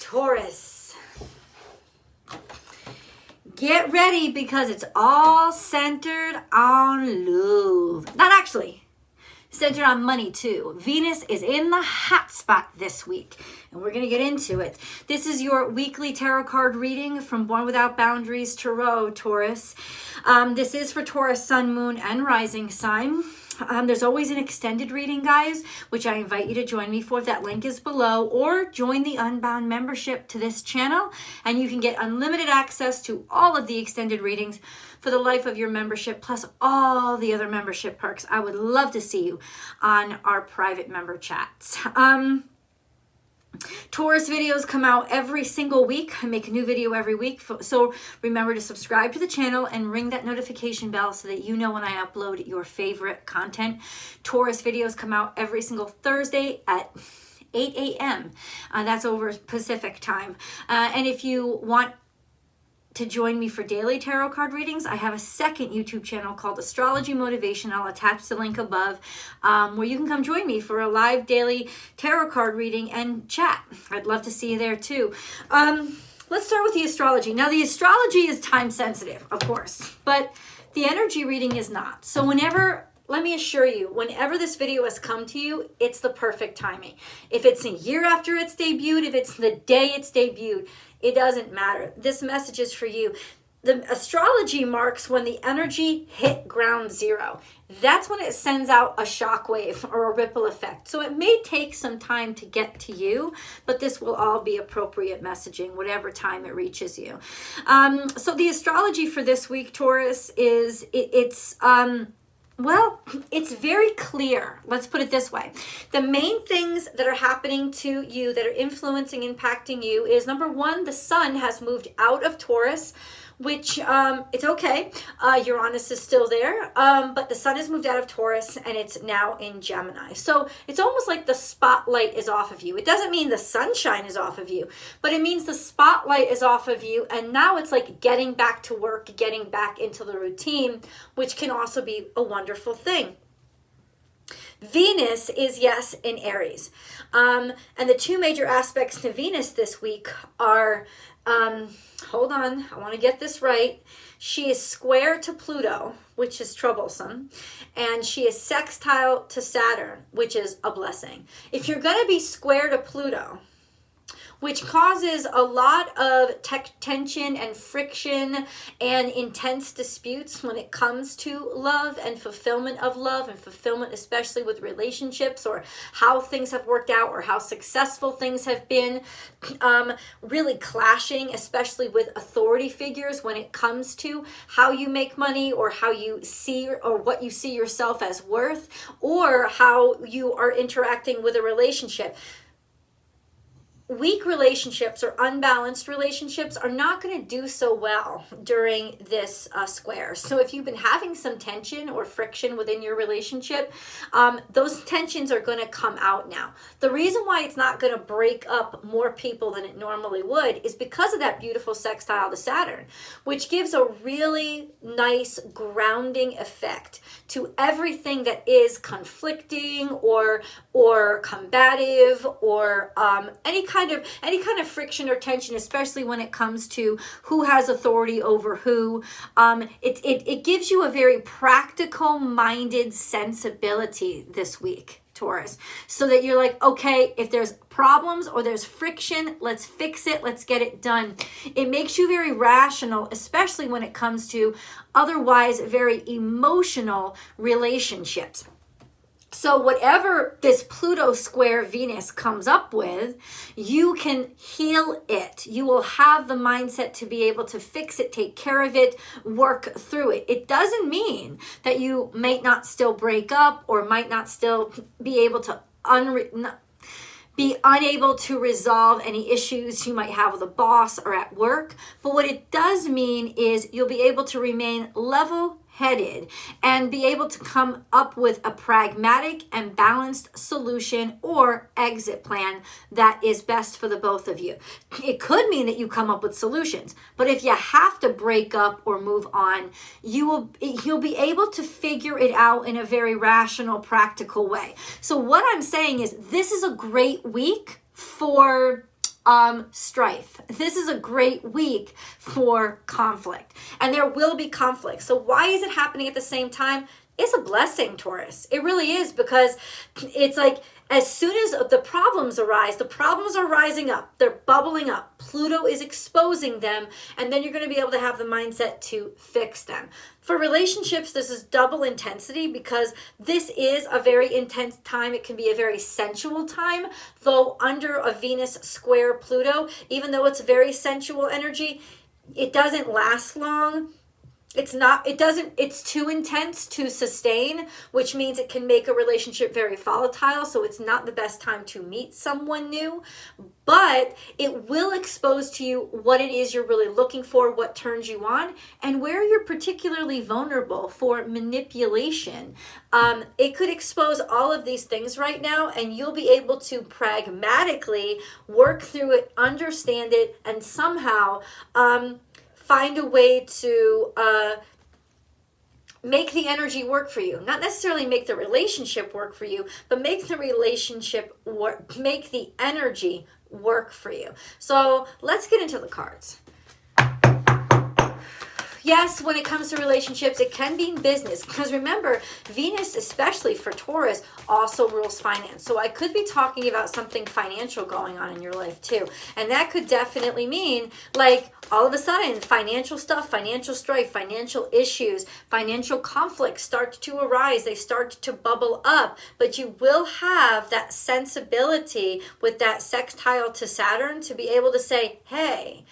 Taurus. Get ready because it's all centered on love. Not actually. Centered on money too. Venus is in the hot spot this week, and we're going to get into it. This is your weekly tarot card reading from Born Without Boundaries Tarot, Taurus. This is for Taurus, Sun, Moon, and Rising sign. There's always an extended reading, guys, which I invite you to join me for. That link is below, or join the Unbound membership to this channel, and you can get unlimited access to all of the extended readings for the life of your membership, plus all the other membership perks. I would love to see you on our private member chats. Taurus videos come out every single week. I make a new video every week. So remember to subscribe to the channel and ring that notification bell so that you know when I upload your favorite content. Taurus videos come out every single Thursday at 8 a.m. That's over Pacific time. And if you want to join me for daily tarot card readings, I have a second YouTube channel called Astrology Motivation. I'll attach the link above, where you can come join me for a live daily tarot card reading and chat. I'd love to see you there too. Let's start with the astrology. Now, the astrology is time sensitive, of course, but the energy reading is not. So let me assure you, whenever this video has come to you, it's the perfect timing. If it's a year after it's debuted, if it's the day it's debuted, it doesn't matter. This message is for you. The astrology marks when the energy hit ground zero. That's when it sends out a shockwave or a ripple effect. So it may take some time to get to you, but this will all be appropriate messaging, whatever time it reaches you. So the astrology for this week, Taurus, is well, it's very clear. Let's put it this way. The main things that are happening to you, that are influencing, impacting you, is number one, the sun has moved out of Taurus, which it's okay. Uranus is still there, but the sun has moved out of Taurus and it's now in Gemini. So it's almost like the spotlight is off of you. It doesn't mean the sunshine is off of you, but it means the spotlight is off of you. And now it's like getting back to work, getting back into the routine, which can also be a wonderful thing. Venus is, yes, in Aries. And the two major aspects to Venus this week are, hold on, I want to get this right. She is square to Pluto, which is troublesome, and she is sextile to Saturn, which is a blessing. If you're going to be square to Pluto, which causes a lot of tension and friction and intense disputes when it comes to love and fulfillment of love, and fulfillment especially with relationships, or how things have worked out or how successful things have been, really clashing, especially with authority figures when it comes to how you make money, or how you see, or what you see yourself as worth, or how you are interacting with a relationship. Weak relationships or unbalanced relationships are not going to do so well during this square. So if you've been having some tension or friction within your relationship, those tensions are going to come out now. The reason why it's not going to break up more people than it normally would is because of that beautiful sextile to Saturn, which gives a really nice grounding effect to everything that is conflicting or combative, or any kind of friction or tension, especially when it comes to who has authority over who. It gives you a very practical minded sensibility this week, Taurus, so that you're like, okay, if there's problems or there's friction, let's fix it, let's get it done. It makes you very rational, especially when it comes to otherwise very emotional relationships. So whatever this Pluto square Venus comes up with, you can heal it. You will have the mindset to be able to fix it, take care of it, work through it. It doesn't mean that you might not still break up, or might not still be able to be unable to resolve any issues you might have with a boss or at work. But what it does mean is you'll be able to remain level-headed and be able to come up with a pragmatic and balanced solution or exit plan that is best for the both of you. It could mean that you come up with solutions, but if you have to break up or move on, you'll be able to figure it out in a very rational, practical way. So what I'm saying is, this is a great week for strife. This is a great week for conflict, and there will be conflict. So why is it happening at the same time? It's a blessing, Taurus. It really is, because it's like as soon as the problems arise, the problems are rising up. They're bubbling up. Pluto is exposing them, and then you're going to be able to have the mindset to fix them. For relationships, this is double intensity, because this is a very intense time. It can be a very sensual time, though under a Venus square Pluto, even though it's very sensual energy, it doesn't last long. It's too intense to sustain, which means it can make a relationship very volatile. So it's not the best time to meet someone new, but it will expose to you what it is you're really looking for, what turns you on, and where you're particularly vulnerable for manipulation. It could expose all of these things right now, and you'll be able to pragmatically work through it, understand it, and somehow, find a way to make the energy work for you. Not necessarily make the relationship work for you, but make the relationship work, make the energy work for you. So let's get into the cards. Yes, when it comes to relationships, it can be business, because remember, Venus, especially for Taurus, also rules finance. So I could be talking about something financial going on in your life too. And that could definitely mean, like, all of a sudden, financial stuff, financial strife, financial issues, financial conflicts start to arise. They start to bubble up, but you will have that sensibility with that sextile to Saturn to be able to say, hey,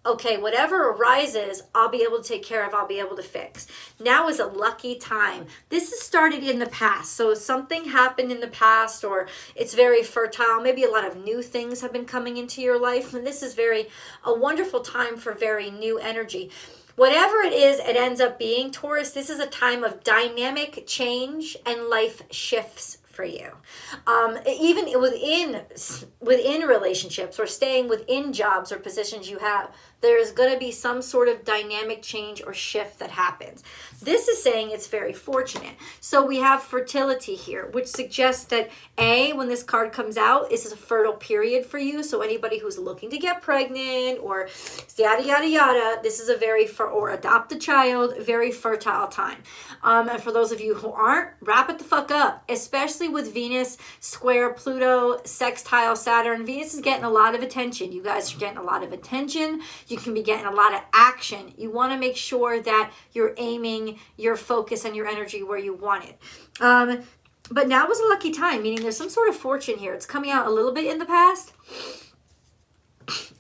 okay, whatever arises, I'll be able to take care of, I'll be able to fix. Now is a lucky time. This has started in the past. So something happened in the past, or it's very fertile. Maybe a lot of new things have been coming into your life. And this is a wonderful time for very new energy. Whatever it is, it ends up being, Taurus, this is a time of dynamic change and life shifts for you. Even within relationships, or staying within jobs or positions you have, there's going to be some sort of dynamic change or shift that happens. This is saying it's very fortunate. So we have fertility here, which suggests that when this card comes out, this is a fertile period for you. So anybody who's looking to get pregnant or yada, yada, yada, this is or adopt a child, very fertile time. And for those of you who aren't, wrap it the fuck up, especially with Venus square Pluto, sextile Saturn. Venus is getting a lot of attention. You guys are getting a lot of attention. You can be getting a lot of action. You want to make sure that you're aiming your focus and your energy where you want it. But now was a lucky time, meaning there's some sort of fortune here. It's coming out a little bit in the past.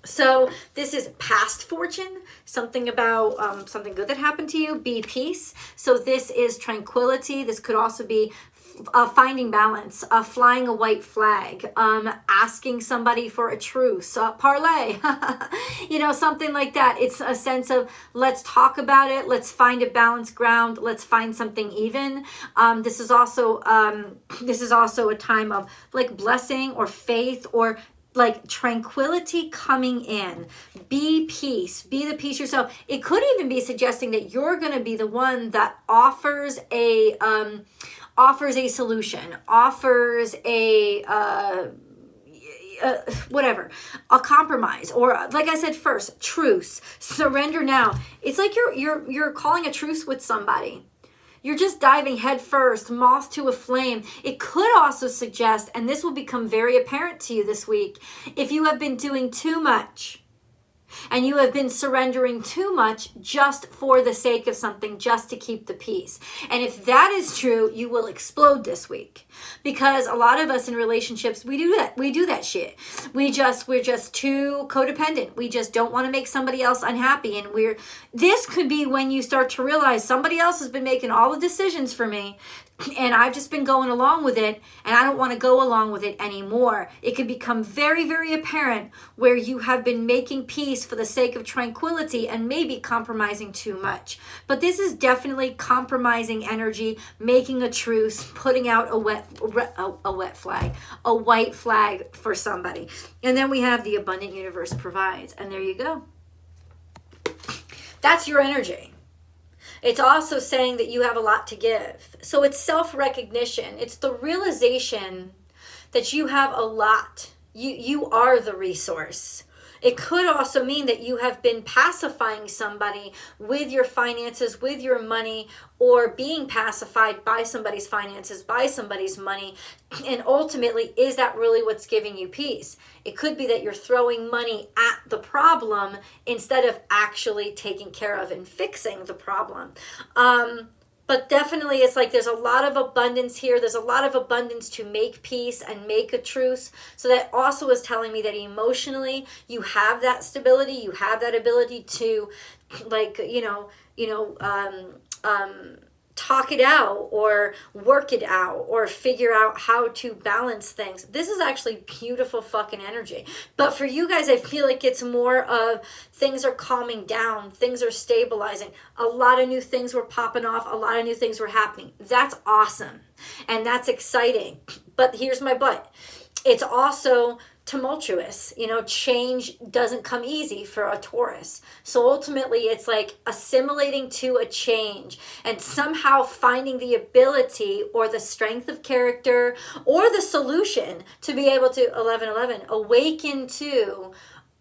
So this is past fortune, something about something good that happened to you, be peace. So this is tranquility. This could also be finding balance, flying a white flag, asking somebody for a truce, parlay, something like that. It's a sense of, let's talk about it. Let's find a balanced ground. Let's find something even. This is also a time of like blessing or faith, or like tranquility coming in. Be peace. Be the peace yourself. It could even be suggesting that you're going to be the one that offers a solution, offers a compromise, or like I said first, truce, surrender now. It's like you're calling a truce with somebody. You're just diving head first, moth to a flame. It could also suggest, and this will become very apparent to you this week, if you have been doing too much, and you have been surrendering too much just for the sake of something, just to keep the peace. And if that is true, you will explode this week. Because a lot of us in relationships, we do that. We do that shit. We're just too codependent. We just don't want to make somebody else unhappy. And this could be when you start to realize somebody else has been making all the decisions for me, and I've just been going along with it, and I don't want to go along with it anymore. It could become very, very apparent where you have been making peace for the sake of tranquility and maybe compromising too much. But this is definitely compromising energy, making a truce, putting out a white flag for somebody. And then we have the abundant universe provides, and there you go. That's your energy. It's also saying that you have a lot to give. So it's self-recognition. It's the realization that you have a lot You are the resource. It could also mean that you have been pacifying somebody with your finances, with your money, or being pacified by somebody's finances, by somebody's money. And ultimately, is that really what's giving you peace? It could be that you're throwing money at the problem instead of actually taking care of and fixing the problem. But definitely it's like there's a lot of abundance here. There's a lot of abundance to make peace and make a truce. So that also is telling me that emotionally you have that stability. You have that ability to, like, talk it out or work it out or figure out how to balance things. This is actually beautiful fucking energy. But for you guys, I feel like it's more of things are calming down, things are stabilizing. A lot of new things were popping off, a lot of new things were happening. That's awesome. And that's exciting. But here's my but. It's also tumultuous. Change doesn't come easy for a Taurus. So ultimately it's like assimilating to a change and somehow finding the ability or the strength of character or the solution to be able to 1111 awaken to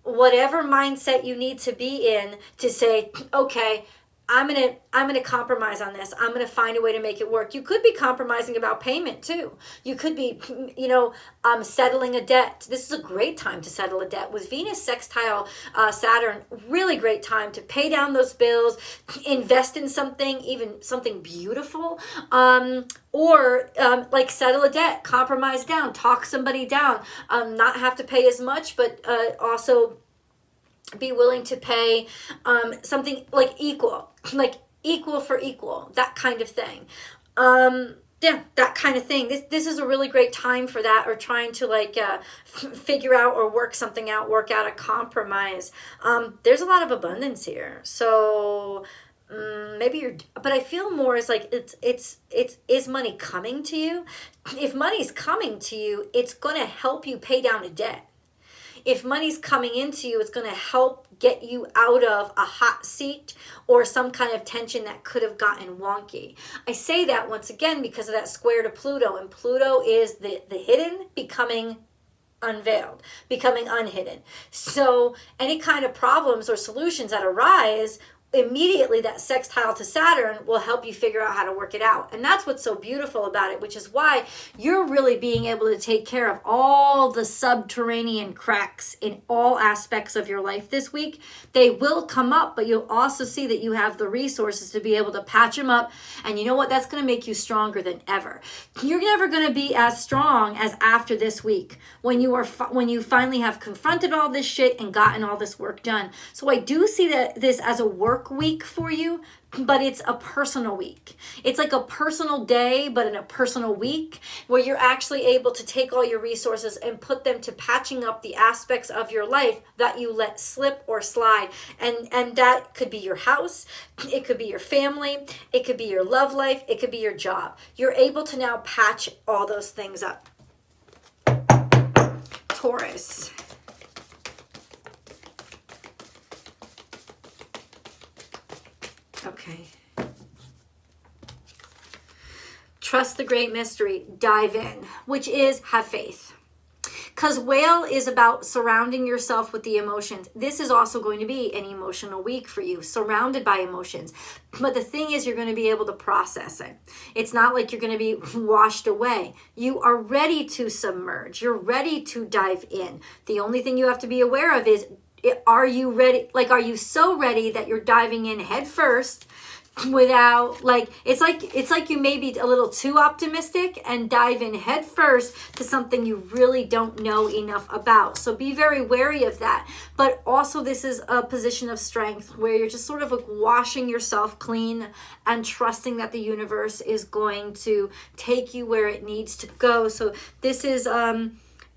whatever mindset you need to be in to say, okay, I'm gonna compromise on this. I'm gonna find a way to make it work. You could be compromising about payment too. You could be, settling a debt. This is a great time to settle a debt. With Venus sextile Saturn, really great time to pay down those bills, invest in something, even something beautiful, or settle a debt, compromise down, talk somebody down, not have to pay as much, but also be willing to pay something like equal for equal, that kind of thing. That kind of thing. This is a really great time for that, or trying to figure out or work something out, work out a compromise. There's a lot of abundance here. So but I feel more as like is money coming to you? If money's coming to you, it's going to help you pay down a debt. If money's coming into you, it's going to help get you out of a hot seat or some kind of tension that could have gotten wonky. I say that once again because of that square to Pluto, and Pluto is the hidden becoming unveiled, becoming unhidden. So any kind of problems or solutions that arise, immediately that sextile to Saturn will help you figure out how to work it out. And that's what's so beautiful about it, which is why you're really being able to take care of all the subterranean cracks in all aspects of your life this week. They will come up, but you'll also see that you have the resources to be able to patch them up. And you know what? That's going to make you stronger than ever. You're never going to be as strong as after this week when you finally have confronted all this shit and gotten all this work done. So I do see this as a work week for you, but it's a personal week. It's like a personal day, but in a personal week where you're actually able to take all your resources and put them to patching up the aspects of your life that you let slip or slide. And that could be your house, it could be your family, it could be your love life, it could be your job. You're able to now patch all those things up. Taurus. Okay. Trust the great mystery. Dive in, which is have faith. Because whale is about surrounding yourself with the emotions. This is also going to be an emotional week for you, surrounded by emotions. But the thing is, you're going to be able to process it. It's not like you're going to be washed away. You are ready to submerge. You're ready to dive in. The only thing you have to be aware of is, are you ready? Like, are you so ready that you're diving in head first without, it's like you may be a little too optimistic and dive in head first to something you really don't know enough about. So be very wary of that. But also this is a position of strength where you're just sort of like washing yourself clean and trusting that the universe is going to take you where it needs to go. So this is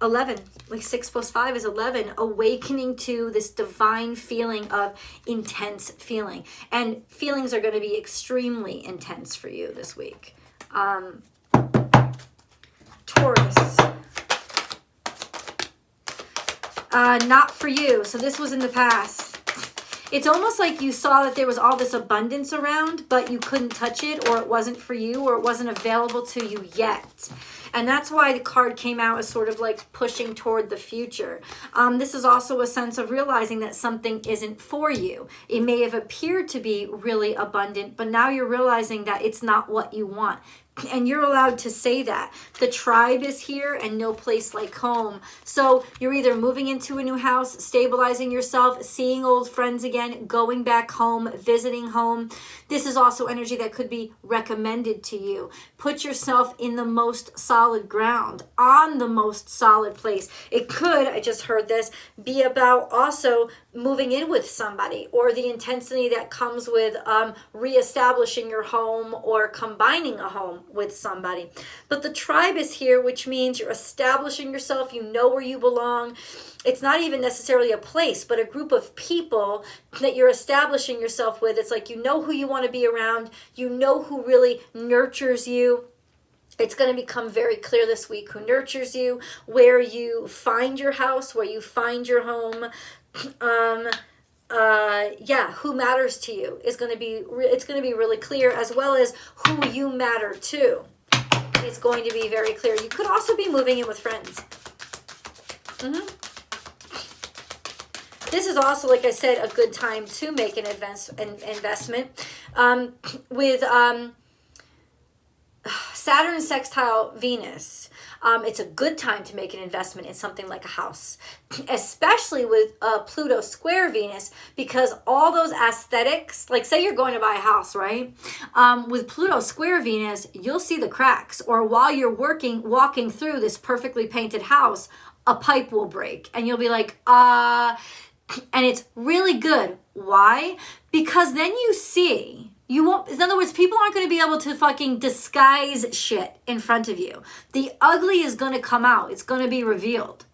11, like 6 + 5 is 11, awakening to this divine feeling of intense feeling. And feelings are going to be extremely intense for you this week. Taurus. Not for you. So this was in the past. It's almost like you saw that there was all this abundance around, but you couldn't touch it, or it wasn't for you, or it wasn't available to you yet. And that's why the card came out as sort of like pushing toward the future. This is also a sense of realizing that something isn't for you. It may have appeared to be really abundant, but now you're realizing that it's not what you want. And you're allowed to say that. The tribe is here and no place like home. So you're either moving into a new house, stabilizing yourself, seeing old friends again, going back home, visiting home. This is also energy that could be recommended to you. Put yourself in the most solid ground, on the most solid place. It could, I just heard this, be about also moving in with somebody, or the intensity that comes with reestablishing your home or combining a home with somebody. But the tribe is here, which means you're establishing yourself. You know where you belong. It's not even necessarily a place, but a group of people that you're establishing yourself with. It's like you know who you want to be around. You know who really nurtures you. It's going to become very clear this week who nurtures you, where you find your house, where you find your home. Who matters to you is going to be, it's going to be really clear, as well as who you matter to. It's going to be very clear. You could also be moving in with friends. This is also, like I said, a good time to make an investment. With Saturn sextile Venus, it's a good time to make an investment in something like a house, especially with Pluto square Venus, because all those aesthetics, like say you're going to buy a house, right? With Pluto square Venus, you'll see the cracks, or while you're walking through this perfectly painted house, a pipe will break and you'll be like, and it's really good. Why? Because then you see, you won't, in other words, people aren't going to be able to fucking disguise shit in front of you. The ugly is going to come out. It's going to be revealed,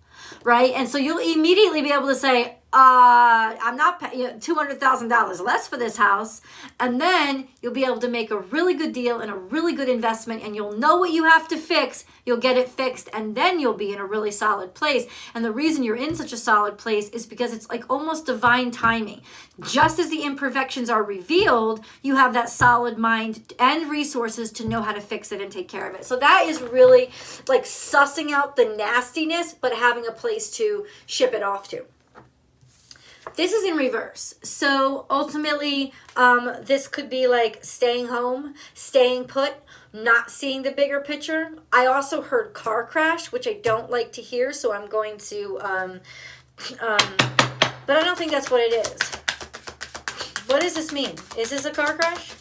right? And so you'll immediately be able to say, I'm not paying $200,000 less for this house. And then you'll be able to make a really good deal and a really good investment, and you'll know what you have to fix. You'll get it fixed, and then you'll be in a really solid place. And the reason you're in such a solid place is because it's like almost divine timing. Just as the imperfections are revealed, you have that solid mind and resources to know how to fix it and take care of it. So that is really like sussing out the nastiness, but having a place to ship it off to. This is in reverse. So ultimately, this could be like staying home, staying put, not seeing the bigger picture. I also heard car crash, which I don't like to hear, so I'm going to, but I don't think that's what it is. What does this mean? Is this a car crash?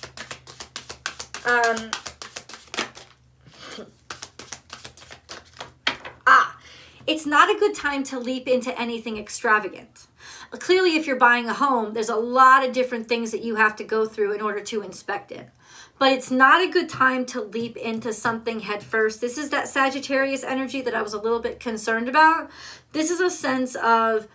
It's not a good time to leap into anything extravagant. Clearly, if you're buying a home, there's a lot of different things that you have to go through in order to inspect it. But it's not a good time to leap into something head first. This is that Sagittarius energy that I was a little bit concerned about. This is a sense of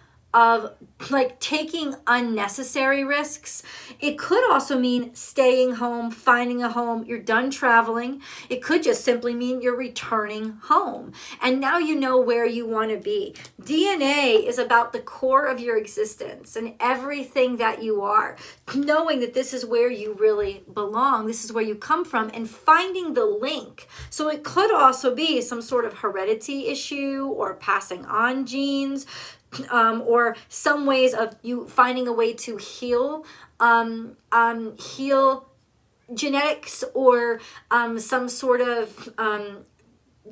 like taking unnecessary risks. It could also mean staying home, finding a home. You're done traveling. It could just simply mean you're returning home. And now you know where you want to be. DNA is about the core of your existence and everything that you are. Knowing that this is where you really belong. This is where you come from, and finding the link. So it could also be some sort of heredity issue or passing on genes, or some ways of you finding a way to heal genetics, or some sort of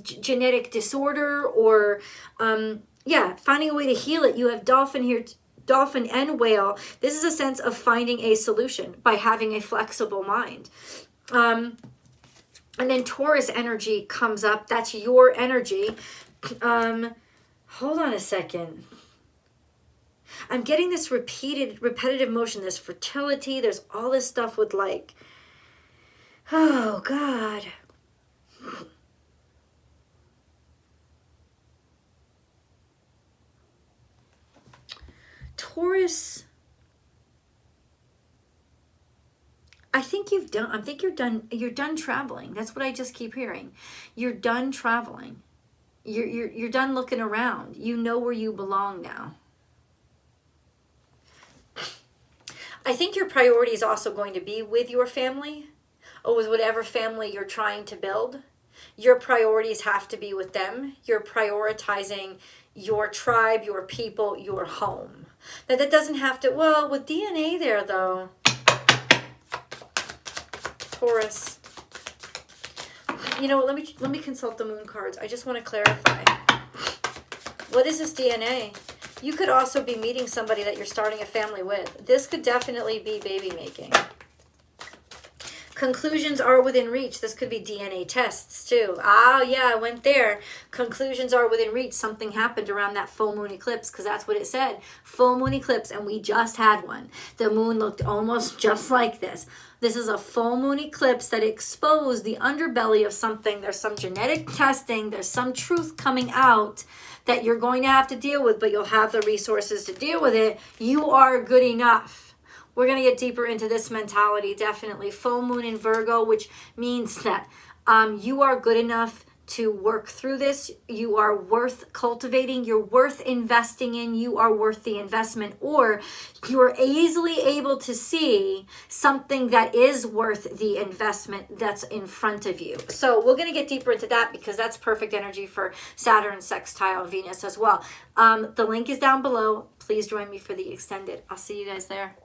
genetic disorder, or finding a way to heal it. You have dolphin here, dolphin and whale. This is a sense of finding a solution by having a flexible mind. And then Taurus energy comes up. That's your energy. Hold on a second. I'm getting this repetitive motion, this fertility. There's all this stuff with like, oh God. Taurus, I think you're done traveling. That's what I just keep hearing. You're done traveling. You're done looking around. You know where you belong now. I think your priority is also going to be with your family, or with whatever family you're trying to build. your priorities have to be with them. You're prioritizing your tribe, your people, your home. Now that doesn't have to, well, with DNA there though, Taurus. You know, let me consult the moon cards. I just want to clarify. What is this DNA? You could also be meeting somebody that you're starting a family with. This could definitely be baby making. Conclusions are within reach. This could be DNA tests too. Ah, yeah, I went there. Conclusions are within reach. Something happened around that full moon eclipse, because that's what it said. Full moon eclipse, and we just had one. The moon looked almost just like this. This is a full moon eclipse that exposed the underbelly of something. There's some genetic testing. There's some truth coming out that you're going to have to deal with, but you'll have the resources to deal with it. You are good enough. We're going to get deeper into this mentality, definitely. Full moon in Virgo, which means that you are good enough to work through this. You are worth cultivating. You're worth investing in. You are worth the investment. Or you're easily able to see something that is worth the investment that's in front of you. So we're going to get deeper into that, because that's perfect energy for Saturn sextile Venus as well. The link is down below. Please join me for the extended. I'll see you guys there.